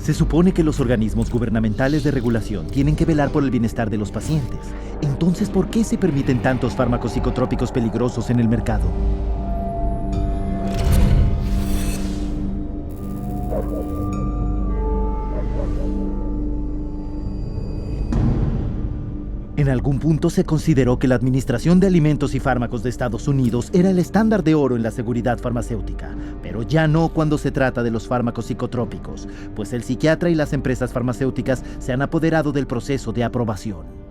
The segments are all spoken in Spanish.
Se supone que los organismos gubernamentales de regulación tienen que velar por el bienestar de los pacientes. Entonces, ¿por qué se permiten tantos fármacos psicotrópicos peligrosos en el mercado? En algún punto se consideró que la Administración de Alimentos y Fármacos de Estados Unidos era el estándar de oro en la seguridad farmacéutica, pero ya no cuando se trata de los fármacos psicotrópicos, pues el psiquiatra y las empresas farmacéuticas se han apoderado del proceso de aprobación.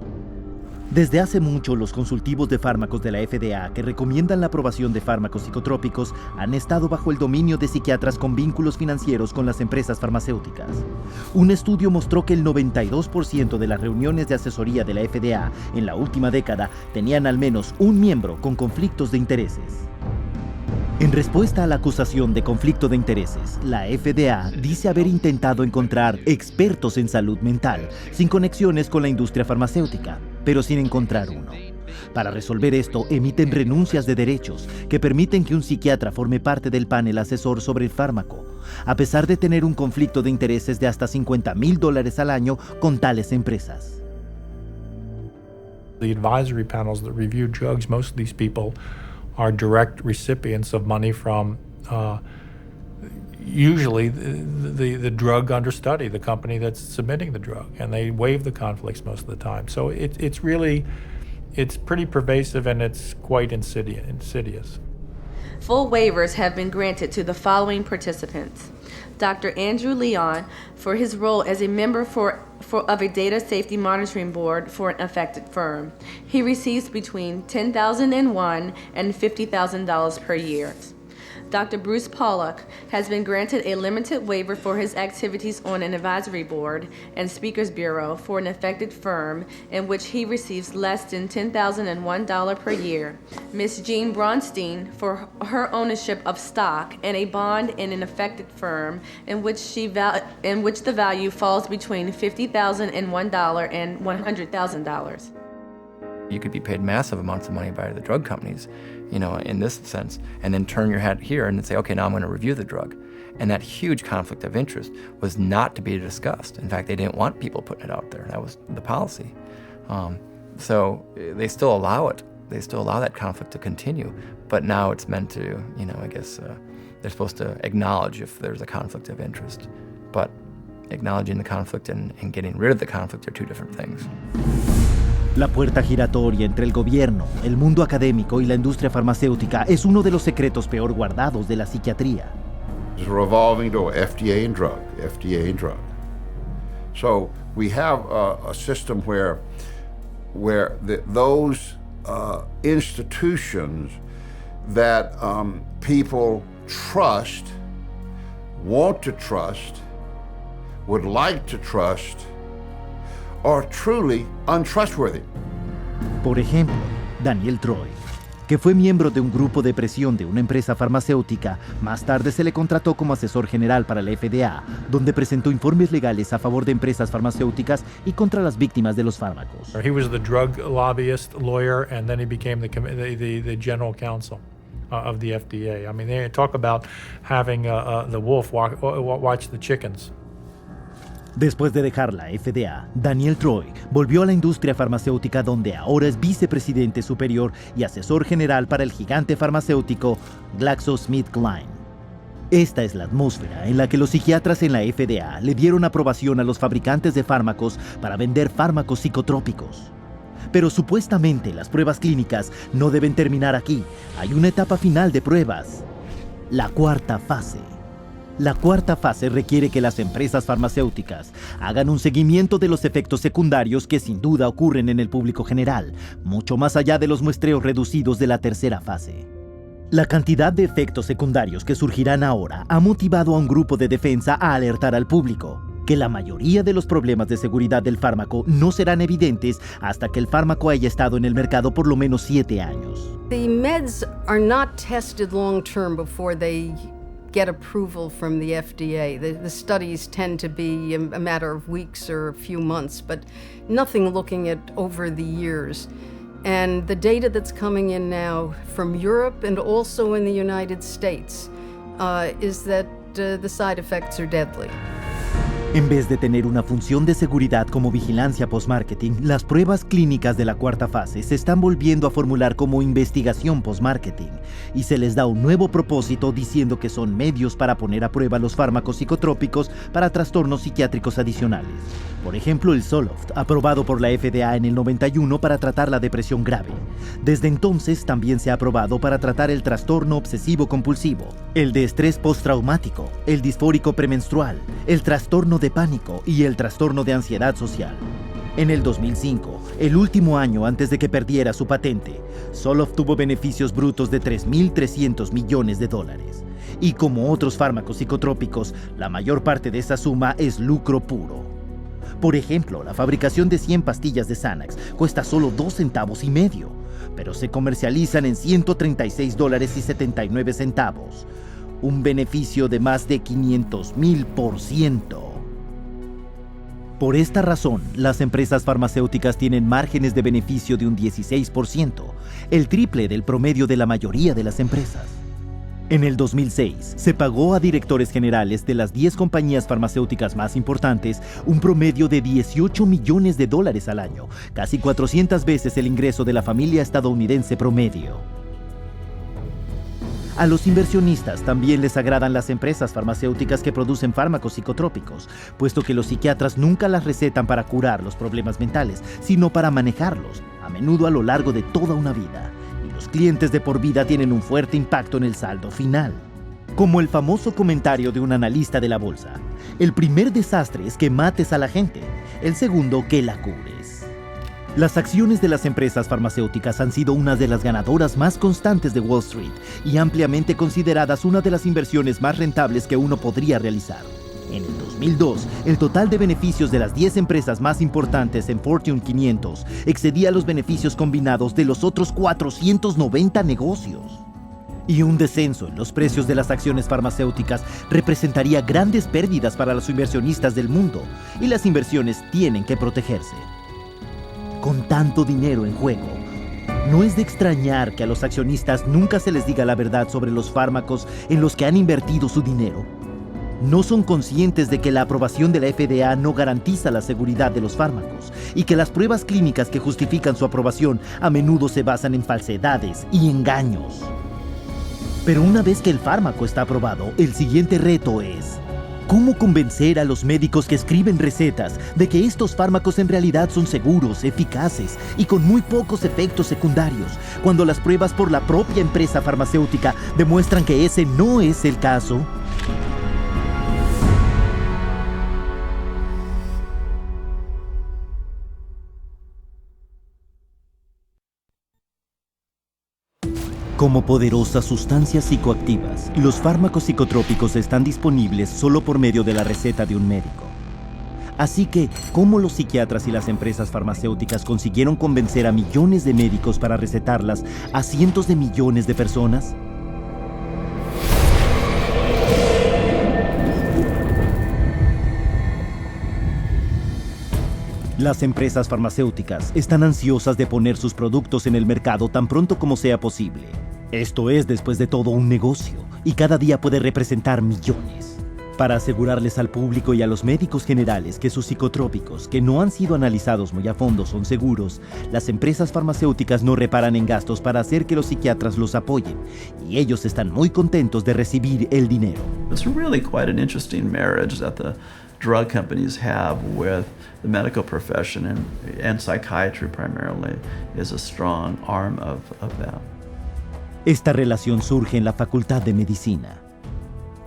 Desde hace mucho, los consultivos de fármacos de la FDA que recomiendan la aprobación de fármacos psicotrópicos han estado bajo el dominio de psiquiatras con vínculos financieros con las empresas farmacéuticas. Un estudio mostró que el 92% de las reuniones de asesoría de la FDA en la última década tenían al menos un miembro con conflictos de intereses. En respuesta a la acusación de conflicto de intereses, la FDA dice haber intentado encontrar expertos en salud mental sin conexiones con la industria farmacéutica, pero sin encontrar uno. Para resolver esto, emiten renuncias de derechos que permiten que un psiquiatra forme parte del panel asesor sobre el fármaco, a pesar de tener un conflicto de intereses de hasta $50,000 al año con tales empresas. The advisory panels that review drugs, most of these people are direct recipients of money from usually the drug under study, the company that's submitting the drug, and they waive the conflicts most of the time. So it's pretty pervasive, and it's quite insidious. Full waivers have been granted to the following participants: Dr. Andrew Leon for his role as a member of a data safety monitoring board for an affected firm. He receives between $10,001 and $50,000 per year. Dr. Bruce Pollock has been granted a limited waiver for his activities on an advisory board and speakers bureau for an affected firm in which he receives less than $10,001 per year. Ms. Jean Bronstein for her ownership of stock and a bond in an affected firm in which the value falls between $50,001 and $100,000. You could be paid massive amounts of money by the drug companies, in this sense, and then turn your head here and say, okay, now I'm going to review the drug. And that huge conflict of interest was not to be discussed. In fact, they didn't want people putting it out there. That was the policy. So they still allow it. They still allow that conflict to continue. But now it's meant to, they're supposed to acknowledge if there's a conflict of interest. But acknowledging the conflict and getting rid of the conflict are two different things. La puerta giratoria entre el gobierno, el mundo académico y la industria farmacéutica es uno de los secretos peor guardados de la psiquiatría. It's a revolving door, FDA and drug, FDA and drug. So we have a system where those institutions that people trust, want to trust, would like to trust, are truly untrustworthy. Por ejemplo, Daniel Troy, que fue miembro de un grupo de presión de una empresa farmacéutica, más tarde se le contrató como asesor general para la FDA, donde presentó informes legales a favor de empresas farmacéuticas y contra las víctimas de los fármacos. He was the drug lobbyist lawyer, and then he became the general counsel of the FDA. I mean, they talk about having the wolf watch the chickens. Después de dejar la FDA, Daniel Troy volvió a la industria farmacéutica, donde ahora es vicepresidente superior y asesor general para el gigante farmacéutico GlaxoSmithKline. Esta es la atmósfera en la que los psiquiatras en la FDA le dieron aprobación a los fabricantes de fármacos para vender fármacos psicotrópicos. Pero supuestamente las pruebas clínicas no deben terminar aquí. Hay una etapa final de pruebas: la cuarta fase. La cuarta fase requiere que las empresas farmacéuticas hagan un seguimiento de los efectos secundarios que sin duda ocurren en el público general, mucho más allá de los muestreos reducidos de la tercera fase. La cantidad de efectos secundarios que surgirán ahora ha motivado a un grupo de defensa a alertar al público que la mayoría de los problemas de seguridad del fármaco no serán evidentes hasta que el fármaco haya estado en el mercado por lo menos 7 años. The meds are not tested long term before they get approval from the FDA. The studies tend to be a matter of weeks or a few months, but nothing looking at over the years. And the data that's coming in now from Europe and also in the United States is that the side effects are deadly. En vez de tener una función de seguridad como vigilancia post-marketing, las pruebas clínicas de la cuarta fase se están volviendo a formular como investigación post-marketing y se les da un nuevo propósito diciendo que son medios para poner a prueba los fármacos psicotrópicos para trastornos psiquiátricos adicionales. Por ejemplo, el Zoloft, aprobado por la FDA en el 91 para tratar la depresión grave. Desde entonces también se ha aprobado para tratar el trastorno obsesivo-compulsivo, el de estrés postraumático, el disfórico premenstrual, el trastorno de pánico y el trastorno de ansiedad social. En el 2005, el último año antes de que perdiera su patente, Zoloft tuvo beneficios brutos de $3.300 millones. Y como otros fármacos psicotrópicos, la mayor parte de esa suma es lucro puro. Por ejemplo, la fabricación de 100 pastillas de Xanax cuesta solo 2 centavos y medio, pero se comercializan en $136.79, un beneficio de más de 500,000%. Por esta razón, las empresas farmacéuticas tienen márgenes de beneficio de un 16%, el triple del promedio de la mayoría de las empresas. En el 2006, se pagó a directores generales de las 10 compañías farmacéuticas más importantes un promedio de $18 millones al año, casi 400 veces el ingreso de la familia estadounidense promedio. A los inversionistas también les agradan las empresas farmacéuticas que producen fármacos psicotrópicos, puesto que los psiquiatras nunca las recetan para curar los problemas mentales, sino para manejarlos, a menudo a lo largo de toda una vida. Los clientes de por vida tienen un fuerte impacto en el saldo final. Como el famoso comentario de un analista de la bolsa: el primer desastre es que mates a la gente, el segundo que la cures. Las acciones de las empresas farmacéuticas han sido una de las ganadoras más constantes de Wall Street y ampliamente consideradas una de las inversiones más rentables que uno podría realizar. En el 2002, el total de beneficios de las 10 empresas más importantes en Fortune 500 excedía los beneficios combinados de los otros 490 negocios. Y un descenso en los precios de las acciones farmacéuticas representaría grandes pérdidas para los inversionistas del mundo, y las inversiones tienen que protegerse. Con tanto dinero en juego, no es de extrañar que a los accionistas nunca se les diga la verdad sobre los fármacos en los que han invertido su dinero. No son conscientes de que la aprobación de la FDA no garantiza la seguridad de los fármacos y que las pruebas clínicas que justifican su aprobación a menudo se basan en falsedades y engaños. Pero una vez que el fármaco está aprobado, el siguiente reto es: ¿cómo convencer a los médicos que escriben recetas de que estos fármacos en realidad son seguros, eficaces y con muy pocos efectos secundarios, cuando las pruebas por la propia empresa farmacéutica demuestran que ese no es el caso? Como poderosas sustancias psicoactivas, los fármacos psicotrópicos están disponibles solo por medio de la receta de un médico. Así que, ¿cómo los psiquiatras y las empresas farmacéuticas consiguieron convencer a millones de médicos para recetarlas a cientos de millones de personas? Las empresas farmacéuticas están ansiosas de poner sus productos en el mercado tan pronto como sea posible. Esto es, después de todo, un negocio, y cada día puede representar millones. Para asegurarles al público y a los médicos generales que sus psicotrópicos, que no han sido analizados muy a fondo, son seguros, las empresas farmacéuticas no reparan en gastos para hacer que los psiquiatras los apoyen, y ellos están muy contentos de recibir el dinero. It's really quite an interesting marriage that the drug companies have with the medical profession, and psychiatry primarily is a strong arm of that. Esta relación surge en la Facultad de Medicina.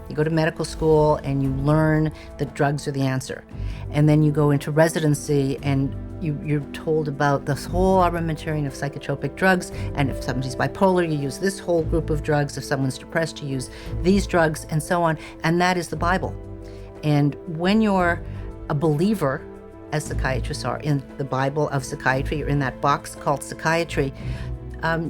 You go to medical school and you learn that drugs are the answer. And then you go into residency and you're told about this whole armamentarium of psychotropic drugs. And if somebody's bipolar, you use this whole group of drugs. If someone's depressed, you use these drugs and so on. And that is the Bible. And when you're a believer, as psychiatrists are, in the Bible of psychiatry, or in that box called psychiatry,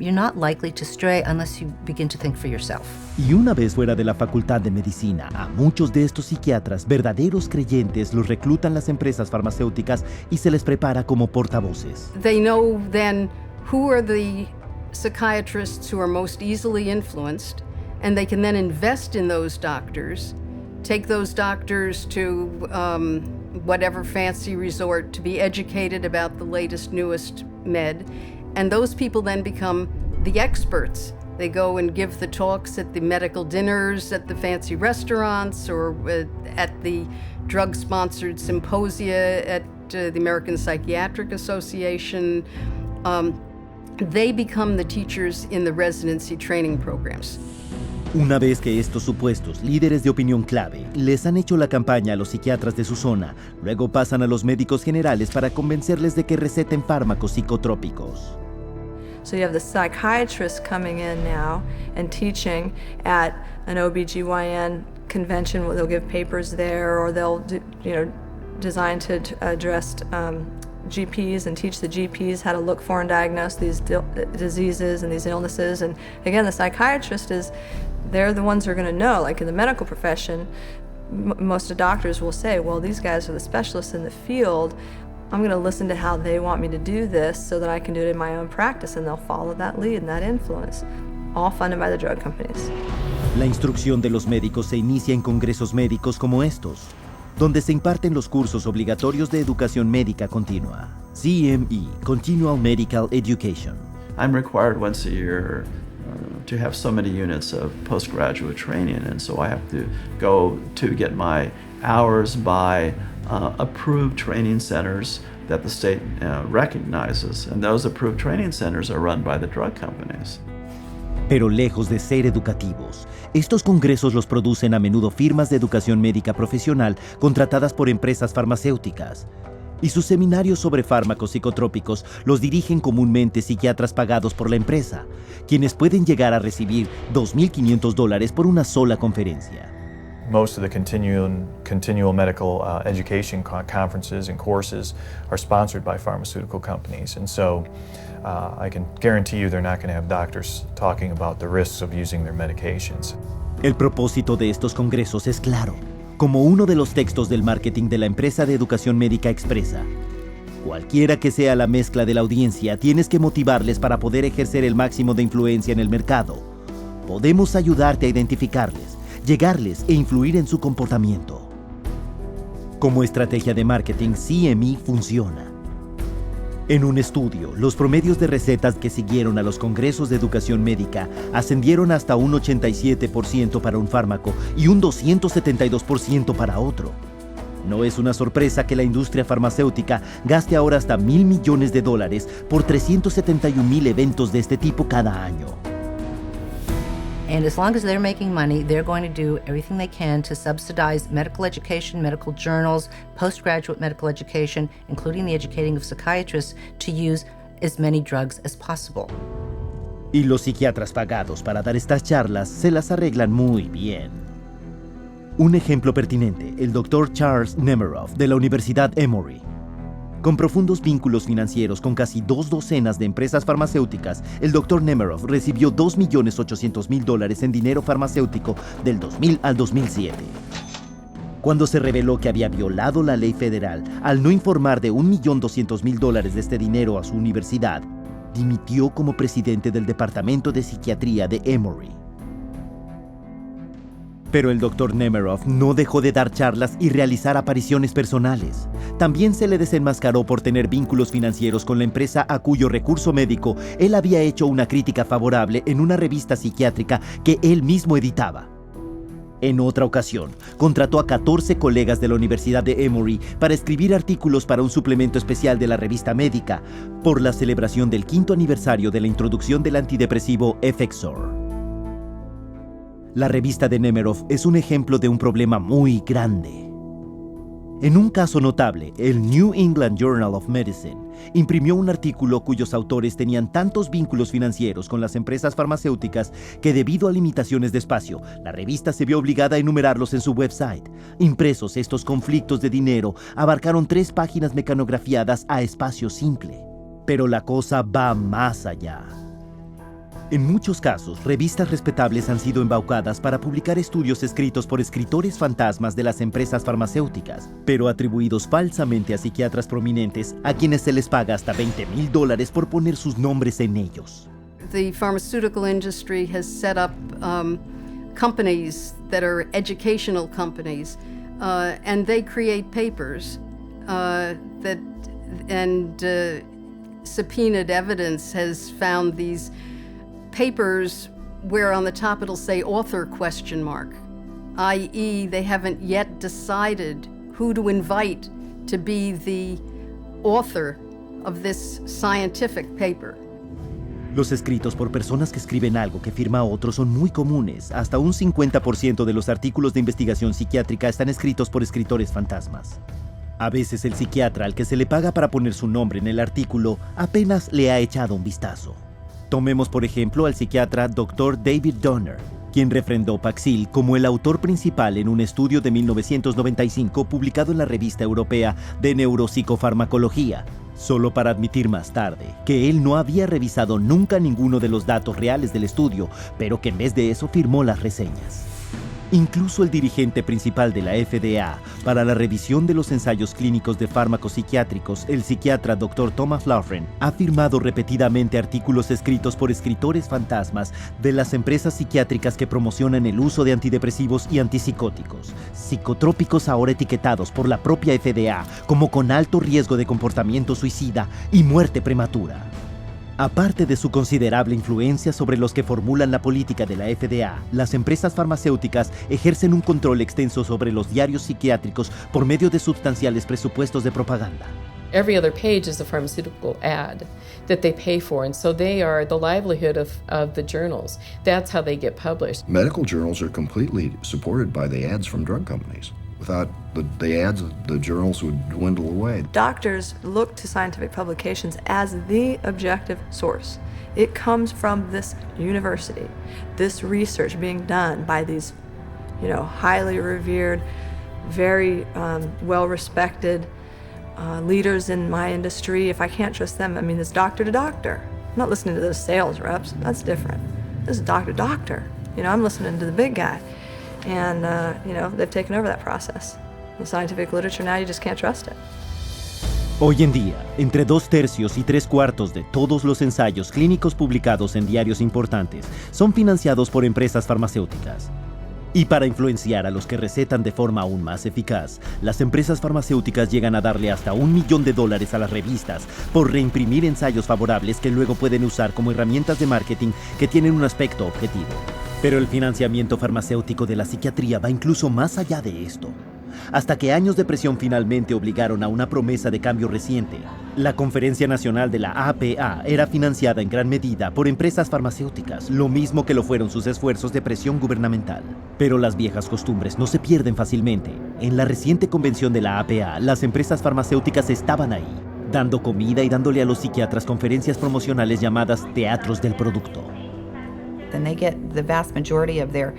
you're not likely to stray unless you begin to think for yourself. Y una vez fuera de la Facultad de Medicina, a muchos de estos psiquiatras, verdaderos creyentes, los reclutan las empresas farmacéuticas y se les prepara como portavoces. They know then who are the psychiatrists who are most easily influenced, and they can then invest in those doctors take those doctors to whatever fancy resort to be educated about the latest, newest med, and those people then become the experts. They go and give the talks at the medical dinners, at the fancy restaurants, or at the drug-sponsored symposia at the American Psychiatric Association. They become the teachers in the residency training programs. Una vez que estos supuestos líderes de opinión clave les han hecho la campaña a los psiquiatras de su zona, luego pasan a los médicos generales para convencerles de que receten fármacos psicotrópicos. So you have the psychiatrists coming in now and teaching at an OBGYN convention where they'll give papers there, or they'll designed to address GPs and teach the GPs how to look for and diagnose these diseases and these illnesses. And again, the psychiatrist they're the ones who are going to know. Like in the medical profession, most of the doctors will say, well, these guys are the specialists in the field. I'm going to listen to how they want me to do this so that I can do it in my own practice, and they'll follow that lead and that influence, all funded by the drug companies. La instrucción de los médicos se inicia en congresos médicos como estos, donde se imparten los cursos obligatorios de educación médica continua, CME, Continual Medical Education. I'm required once a year to have so many units of postgraduate training, and so I have to go to get my hours by approved training centers that the state recognizes, and those approved training centers are run by the drug companies. Pero lejos de ser educativos, estos congresos los producen a menudo firmas de educación médica profesional contratadas por empresas farmacéuticas. Y sus seminarios sobre fármacos psicotrópicos los dirigen comúnmente psiquiatras pagados por la empresa, quienes pueden llegar a recibir $2,500 por una sola conferencia. Most of the continual medical education conferences and courses are sponsored by pharmaceutical companies, and so I can guarantee you they're not going to have doctors talking about the risks of using their medications. El propósito de estos congresos es claro, como uno de los textos del marketing de la empresa de educación médica expresa. Cualquiera que sea la mezcla de la audiencia, tienes que motivarles para poder ejercer el máximo de influencia en el mercado. Podemos ayudarte a identificarles, llegarles e influir en su comportamiento. Como estrategia de marketing, CME funciona. En un estudio, los promedios de recetas que siguieron a los congresos de educación médica ascendieron hasta un 87% para un fármaco y un 272% para otro. No es una sorpresa que la industria farmacéutica gaste ahora hasta $1,000 millones por 371,000 eventos de este tipo cada año. And as long as they're making money, they're going to do everything they can to subsidize medical education, medical journals, postgraduate medical education, including the educating of psychiatrists, to use as many drugs as possible. Y los psiquiatras pagados para dar estas charlas se las arreglan muy bien. Un ejemplo pertinente, el Dr. Charles Nemeroff de la Universidad Emory. Con profundos vínculos financieros con casi 2 docenas de empresas farmacéuticas, el Dr. Nemeroff recibió $2,800,000 en dinero farmacéutico del 2000 al 2007. Cuando se reveló que había violado la ley federal al no informar de $1,200,000 de este dinero a su universidad, dimitió como presidente del Departamento de Psiquiatría de Emory. Pero el Dr. Nemeroff no dejó de dar charlas y realizar apariciones personales. También se le desenmascaró por tener vínculos financieros con la empresa a cuyo recurso médico él había hecho una crítica favorable en una revista psiquiátrica que él mismo editaba. En otra ocasión, contrató a 14 colegas de la Universidad de Emory para escribir artículos para un suplemento especial de la revista médica por la celebración del 5º aniversario de la introducción del antidepresivo Effexor. La revista de Nemeroff es un ejemplo de un problema muy grande. En un caso notable, el New England Journal of Medicine imprimió un artículo cuyos autores tenían tantos vínculos financieros con las empresas farmacéuticas que debido a limitaciones de espacio, la revista se vio obligada a enumerarlos en su website. Impresos, estos conflictos de dinero abarcaron 3 páginas mecanografiadas a espacio simple. Pero la cosa va más allá. En muchos casos, revistas respetables han sido embaucadas para publicar estudios escritos por escritores fantasmas de las empresas farmacéuticas, pero atribuidos falsamente a psiquiatras prominentes a quienes se les paga hasta $20,000 por poner sus nombres en ellos. The pharmaceutical industry has set up companies that are educational companies, and they create papers subpoenaed evidence has found these papers where on the top it'll say author ? i.e. they haven't yet decided who to invite to be the author of this scientific paper. Los escritos por personas que escriben algo que firma otro son muy comunes. Hasta un 50% de los artículos de investigación psiquiátrica están escritos por escritores fantasmas. A veces el psiquiatra al que se le paga para poner su nombre en el artículo apenas le ha echado un vistazo. Tomemos por ejemplo al psiquiatra Dr. David Donner, quien refrendó Paxil como el autor principal en un estudio de 1995 publicado en la Revista Europea de Neuropsicofarmacología, solo para admitir más tarde que él no había revisado nunca ninguno de los datos reales del estudio, pero que en vez de eso firmó las reseñas. Incluso el dirigente principal de la FDA para la revisión de los ensayos clínicos de fármacos psiquiátricos, el psiquiatra Dr. Thomas Laughren, ha firmado repetidamente artículos escritos por escritores fantasmas de las empresas psiquiátricas que promocionan el uso de antidepresivos y antipsicóticos, psicotrópicos ahora etiquetados por la propia FDA como con alto riesgo de comportamiento suicida y muerte prematura. Aparte de su considerable influencia sobre los que formulan la política de la FDA, las empresas farmacéuticas ejercen un control extenso sobre los diarios psiquiátricos por medio de sustanciales presupuestos de propaganda. Every other page is a pharmaceutical ad that they pay for, and so they are the livelihood of the journals. That's how they get published. Medical journals are completely supported by the ads from drug companies. Without the ads, the journals would dwindle away. Doctors look to scientific publications as the objective source. It comes from this university, this research being done by these, highly revered, very well-respected leaders in my industry. If I can't trust them, it's doctor to doctor. I'm not listening to those sales reps. That's different. This is doctor to doctor. I'm listening to the big guy. And, they've taken over that process. The scientific literature now, you just can't trust it. Hoy en día, entre 2/3 y 3/4 de todos los ensayos clínicos publicados en diarios importantes son financiados por empresas farmacéuticas. Y para influenciar a los que recetan de forma aún más eficaz, las empresas farmacéuticas llegan a darle hasta $1 millón a las revistas por reimprimir ensayos favorables que luego pueden usar como herramientas de marketing que tienen un aspecto objetivo. Pero el financiamiento farmacéutico de la psiquiatría va incluso más allá de esto. Hasta que años de presión finalmente obligaron a una promesa de cambio reciente. La Conferencia Nacional de la APA era financiada en gran medida por empresas farmacéuticas, lo mismo que lo fueron sus esfuerzos de presión gubernamental. Pero las viejas costumbres no se pierden fácilmente. En la reciente convención de la APA, las empresas farmacéuticas estaban ahí, dando comida y dándole a los psiquiatras conferencias promocionales llamadas teatros del producto. And they get the vast majority of their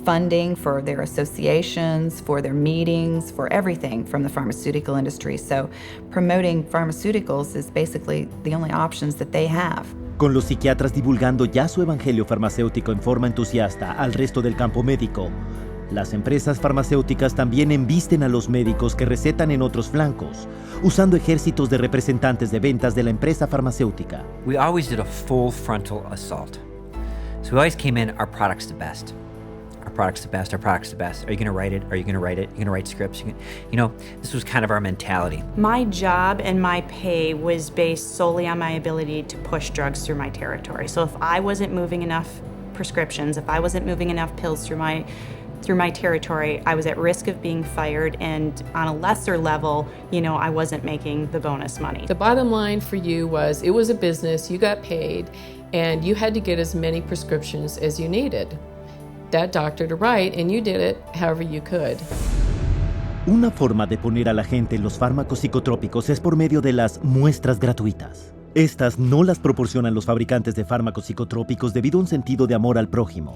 funding for their associations, for their meetings, for everything from the pharmaceutical industry. So promoting pharmaceuticals is basically the only options that they have. Con los psiquiatras divulgando ya su evangelio farmacéutico en forma entusiasta al resto del campo médico, las empresas farmacéuticas también embisten a los médicos que recetan en otros flancos, usando ejércitos de representantes de ventas de la empresa farmacéutica. We always did a full frontal assault. So we always came in, our product's the best. Our product's the best, our product's the best. Are you gonna write it? Are you gonna write it? You're gonna write scripts? This was kind of our mentality. My job and my pay was based solely on my ability to push drugs through my territory. So if I wasn't moving enough prescriptions, if I wasn't moving enough pills through my territory, I was at risk of being fired, and on a lesser level, I wasn't making the bonus money. The bottom line for you was it was a business, you got paid, and you had to get as many prescriptions as you needed that doctor to write, and you did it however you could. Una forma de poner a la gente en los fármacos psicotrópicos es por medio de las muestras gratuitas. Estas no las proporcionan los fabricantes de fármacos psicotrópicos debido a un sentido de amor al prójimo.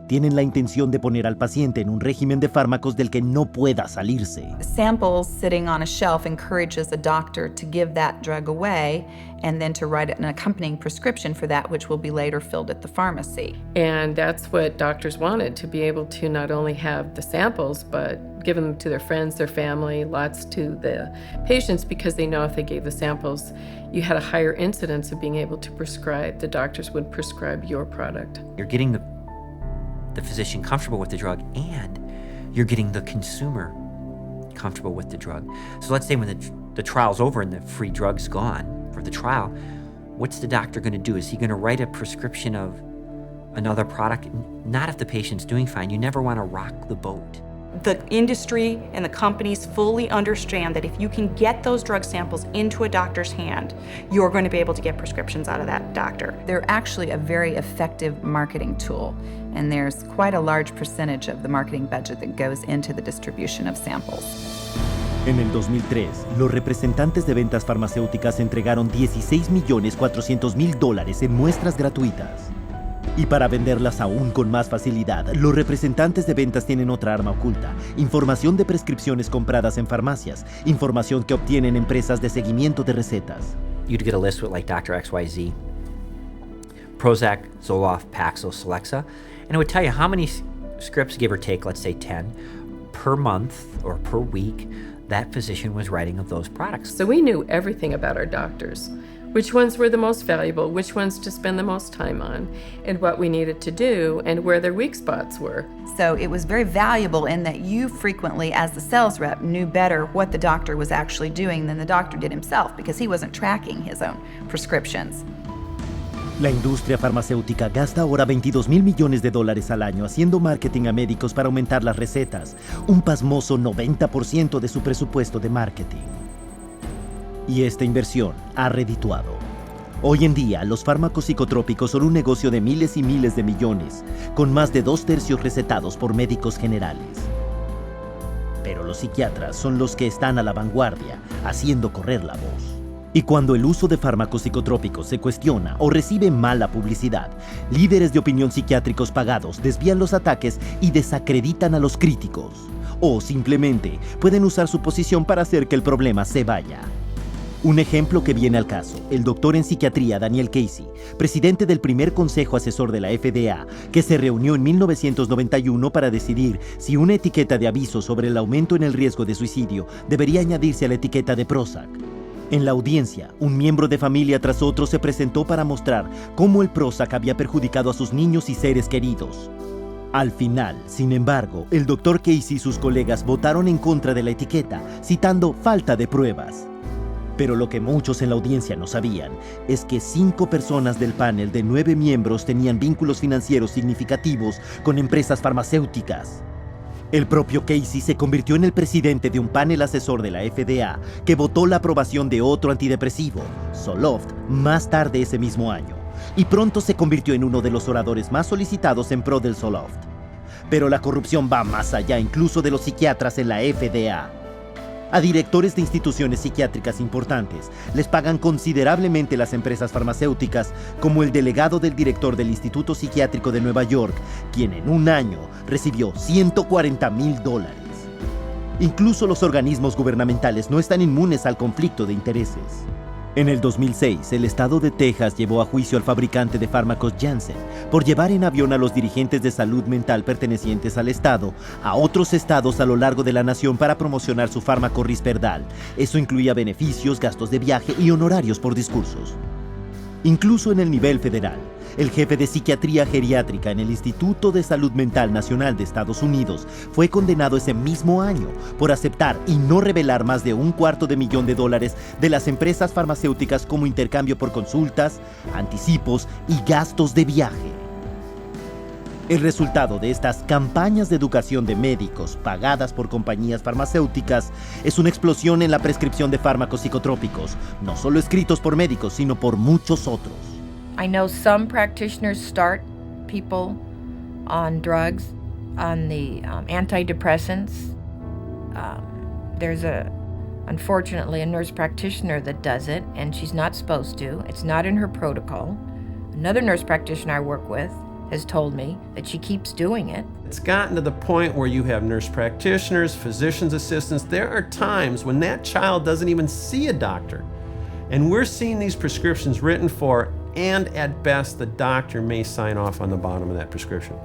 Tienen la intención de poner al paciente en un régimen de fármacos del que no pueda salirse. Samples sitting on a shelf encourages a doctor to give that drug away and then to write an accompanying prescription for that, which will be later filled at the pharmacy. And that's what doctors wanted, to be able to not only have the samples, but give them to their friends, their family, lots to the patients, because they know if they gave the samples, you had a higher incidence of being able to prescribe. The doctors would prescribe your product. You're getting the the physician comfortable with the drug, and you're getting the consumer comfortable with the drug. So let's say when the trial's over and the free drug's gone for the trial, what's the doctor going to do? Is he going to write a prescription of another product? Not if the patient's doing fine. You never want to rock the boat. The industry and the companies fully understand that if you can get those drug samples into a doctor's hand, you're going to be able to get prescriptions out of that doctor. They're actually a very effective marketing tool, and there's quite a large percentage of the marketing budget that goes into the distribution of samples. En el 2003, los representantes de ventas farmacéuticas entregaron $16.400.000 en muestras gratuitas. Y para venderlas aún con más facilidad, los representantes de ventas tienen otra arma oculta: información de prescripciones compradas en farmacias, información que obtienen empresas de seguimiento de recetas. You'd get a list with like Dr. XYZ, Prozac, Zoloft, Paxil, Celexa, and it would tell you how many scripts, give or take, let's say 10, per month or per week, that physician was writing of those products. So we knew everything about our doctors, which ones were the most valuable, which ones to spend the most time on, and what we needed to do, and where their weak spots were. So it was very valuable in that you frequently, as the sales rep, knew better what the doctor was actually doing than the doctor did himself, because he wasn't tracking his own prescriptions. La industria farmacéutica gasta ahora $22.000 millones al año haciendo marketing a médicos para aumentar las recetas, un pasmoso 90% de su presupuesto de marketing. Y esta inversión ha redituado. Hoy en día, los fármacos psicotrópicos son un negocio de miles y miles de millones, con más de 2/3 recetados por médicos generales. Pero los psiquiatras son los que están a la vanguardia, haciendo correr la voz. Y cuando el uso de fármacos psicotrópicos se cuestiona o recibe mala publicidad, líderes de opinión psiquiátricos pagados desvían los ataques y desacreditan a los críticos. O simplemente pueden usar su posición para hacer que el problema se vaya. Un ejemplo que viene al caso: el doctor en psiquiatría Daniel Casey, presidente del primer consejo asesor de la FDA, que se reunió en 1991 para decidir si una etiqueta de aviso sobre el aumento en el riesgo de suicidio debería añadirse a la etiqueta de Prozac. En la audiencia, un miembro de familia tras otro se presentó para mostrar cómo el Prozac había perjudicado a sus niños y seres queridos. Al final, sin embargo, el doctor Casey y sus colegas votaron en contra de la etiqueta, citando falta de pruebas. Pero lo que muchos en la audiencia no sabían es que 5 personas del panel de 9 miembros tenían vínculos financieros significativos con empresas farmacéuticas. El propio Casey se convirtió en el presidente de un panel asesor de la FDA que votó la aprobación de otro antidepresivo, Zoloft, más tarde ese mismo año, y pronto se convirtió en uno de los oradores más solicitados en pro del Zoloft. Pero la corrupción va más allá incluso de los psiquiatras en la FDA. A directores de instituciones psiquiátricas importantes les pagan considerablemente las empresas farmacéuticas, como el delegado del director del Instituto Psiquiátrico de Nueva York, quien en un año recibió $140.000. Incluso los organismos gubernamentales no están inmunes al conflicto de intereses. En el 2006, el estado de Texas llevó a juicio al fabricante de fármacos Janssen por llevar en avión a los dirigentes de salud mental pertenecientes al estado a otros estados a lo largo de la nación para promocionar su fármaco Risperdal. Eso incluía beneficios, gastos de viaje y honorarios por discursos. Incluso en el nivel federal, el jefe de psiquiatría geriátrica en el Instituto de Salud Mental Nacional de Estados Unidos fue condenado ese mismo año por aceptar y no revelar más de $250,000 de las empresas farmacéuticas como intercambio por consultas, anticipos y gastos de viaje. El resultado de estas campañas de educación de médicos pagadas por compañías farmacéuticas es una explosión en la prescripción de fármacos psicotrópicos, no solo escritos por médicos, sino por muchos otros. I know some practitioners start people on drugs, on the antidepressants. There's unfortunately, a nurse practitioner that does it, and she's not supposed to. It's not in her protocol. Another nurse practitioner I work with has told me that she keeps doing it. It's gotten to the point where you have nurse practitioners, physician's assistants. There are times when that child doesn't even see a doctor. And we're seeing these prescriptions written for, and at best, the doctor may sign off on the bottom of that prescription.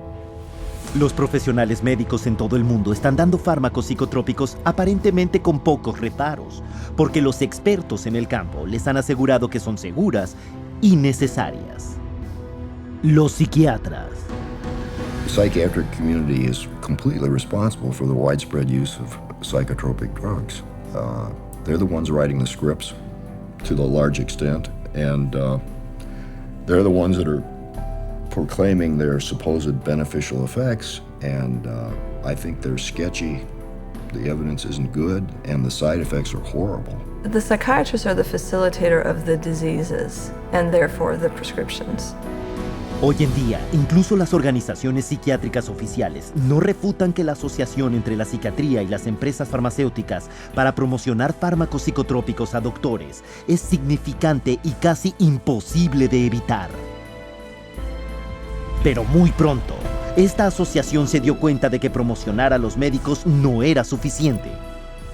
Los profesionales médicos en todo el mundo están dando fármacos psicotrópicos aparentemente con pocos reparos, porque los expertos en el campo les han asegurado que son seguras y necesarias. Los psiquiatras. The psychiatric community is completely responsible for the widespread use of psychotropic drugs. They're the ones writing the scripts to the large extent, and they're the ones that are proclaiming their supposed beneficial effects, and I think they're sketchy. The evidence isn't good, and the side effects are horrible. The psychiatrists are the facilitator of the diseases, and therefore the prescriptions. Hoy en día, incluso las organizaciones psiquiátricas oficiales no refutan que la asociación entre la psiquiatría y las empresas farmacéuticas para promocionar fármacos psicotrópicos a doctores es significante y casi imposible de evitar. Pero muy pronto, esta asociación se dio cuenta de que promocionar a los médicos no era suficiente.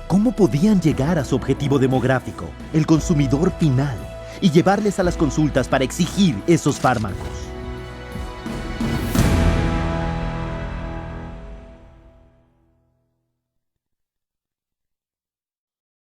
¿Cómo podían llegar a su objetivo demográfico, el consumidor final, y llevarles a las consultas para exigir esos fármacos?